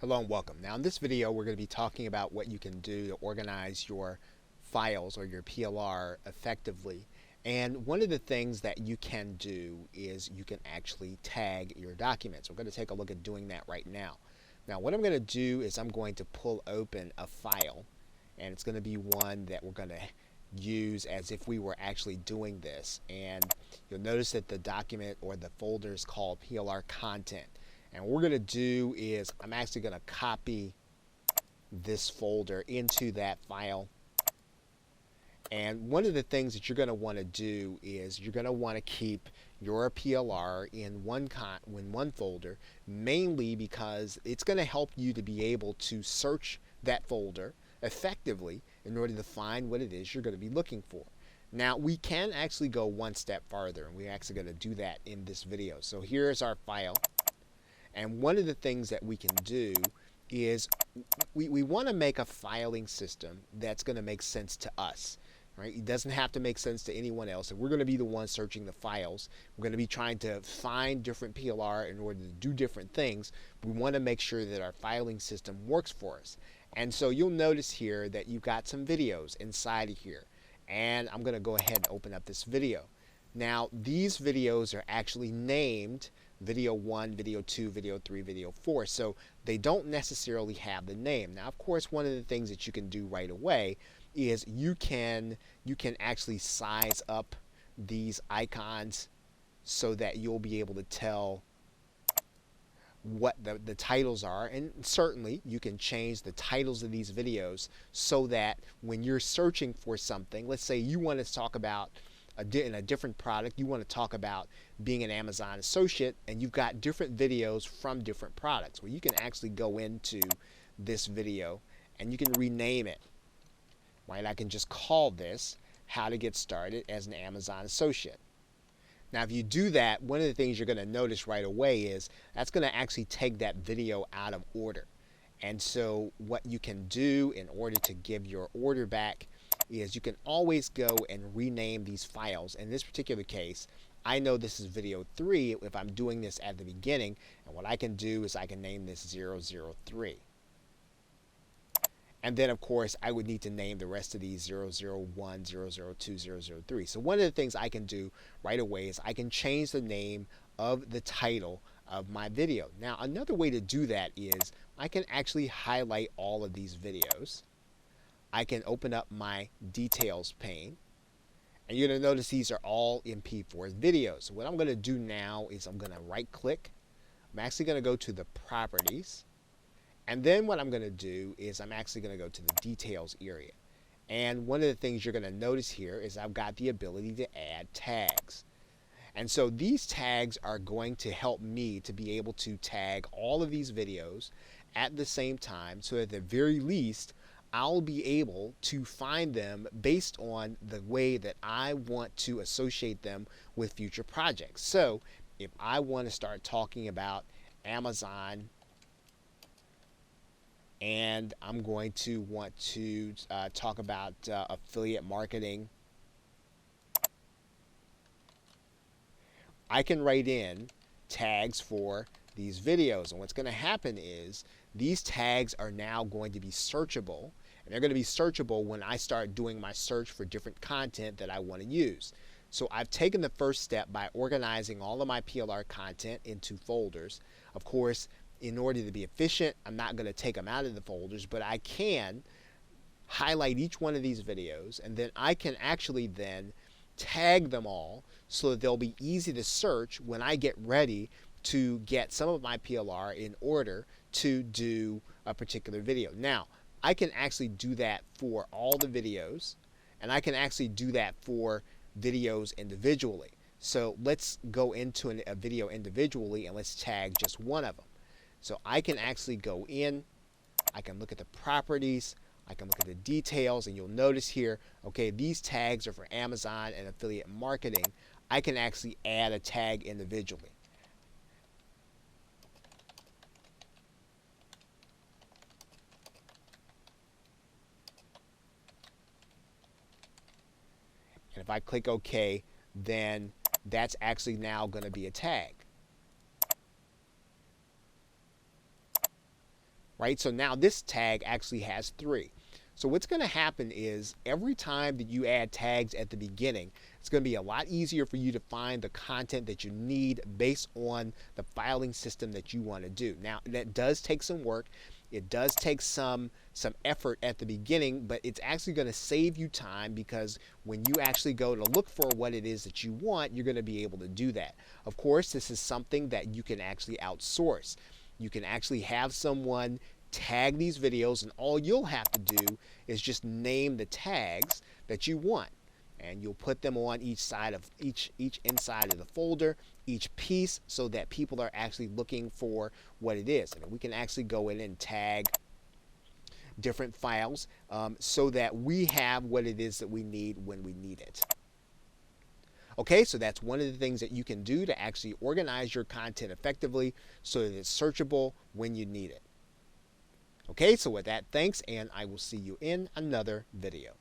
Hello and welcome. Now in this video we're going to be talking about what you can do to organize your files or your PLR effectively. And one of the things that you can do is you can actually tag your documents. We're going to take a look at doing that right now. Now what I'm going to do is I'm going to pull open a file, and it's going to be one that we're going to use as if we were actually doing this. And you'll notice that the document or the folder is called PLR content. And what we're going to do is I'm actually going to copy this folder into that file. And one of the things that you're going to want to do is you're going to want to keep your PLR in one folder, mainly because it's going to help you to be able to search that folder effectively in order to find what it is you're going to be looking for. Now we can actually go one step farther, and we're actually going to do that in this video. So here's our file. And one of the things that we can do is we want to make a filing system that's going to make sense to us. Right? It doesn't have to make sense to anyone else. If we're going to be the ones searching the files, we're going to be trying to find different PLR in order to do different things. We want to make sure that our filing system works for us. And so you'll notice here that you've got some videos inside of here. And I'm going to go ahead and open up this video. Now these videos are actually named video 1, video 2, video 3, video 4. So they don't necessarily have the name. Now of course one of the things that you can do right away is you can actually size up these icons so that you'll be able to tell what the titles are, and certainly you can change the titles of these videos so that when you're searching for something, let's say you want to talk about in a different product, you want to talk about being an Amazon associate, and you've got different videos from different products. Well, you can actually go into this video and you can rename it. Right? I can just call this How to Get Started as an Amazon Associate. Now if you do that, one of the things you're going to notice right away is that's going to actually take that video out of order. And so what you can do in order to give your order back is you can always go and rename these files. In this particular case, I know this is video 3 if I'm doing this at the beginning, and what I can do is I can name this 003. And then of course I would need to name the rest of these 001, 002, 003. So one of the things I can do right away is I can change the name of the title of my video. Now another way to do that is I can actually highlight all of these videos. I can open up my details pane, and you're going to notice these are all MP4 videos. So what I'm going to do now is I'm going to right click. I'm actually going to go to the properties, and then what I'm going to do is I'm actually going to go to the details area. And one of the things you're going to notice here is I've got the ability to add tags. And so these tags are going to help me to be able to tag all of these videos at the same time, so at the very least I'll be able to find them based on the way that I want to associate them with future projects. So if I want to start talking about Amazon, and I'm going to want to talk about affiliate marketing, I can write in tags for these videos. And what's going to happen is these tags are now going to be searchable, and they're going to be searchable when I start doing my search for different content that I want to use. So I've taken the first step by organizing all of my PLR content into folders. Of course, in order to be efficient, I'm not going to take them out of the folders, but I can highlight each one of these videos, and then I can actually then tag them all so that they'll be easy to search when I get ready to get some of my PLR in order to do a particular video. Now, I can actually do that for all the videos, and I can actually do that for videos individually. So let's go into a video individually, and let's tag just one of them. So I can actually go in, I can look at the properties, I can look at the details, and you'll notice here, okay, these tags are for Amazon and affiliate marketing. I can actually add a tag individually. And if I click OK, then that's actually now going to be a tag. right? So now this tag actually has 3. So what's going to happen is every time that you add tags at the beginning, it's going to be a lot easier for you to find the content that you need based on the filing system that you want to do. Now, that does take some work. It does take some effort at the beginning, but it's actually going to save you time, because when you actually go to look for what it is that you want, you're going to be able to do that. Of course, this is something that you can actually outsource. You can actually have someone tag these videos, and all you'll have to do is just name the tags that you want, and you'll put them on each side of each inside of the folder, each piece, so that people are actually looking for what it is. And we can actually go in and tag different files so that we have what it is that we need when we need it. Okay, so that's one of the things that you can do to actually organize your content effectively so that it's searchable when you need it. Okay, so with that, thanks, and I will see you in another video.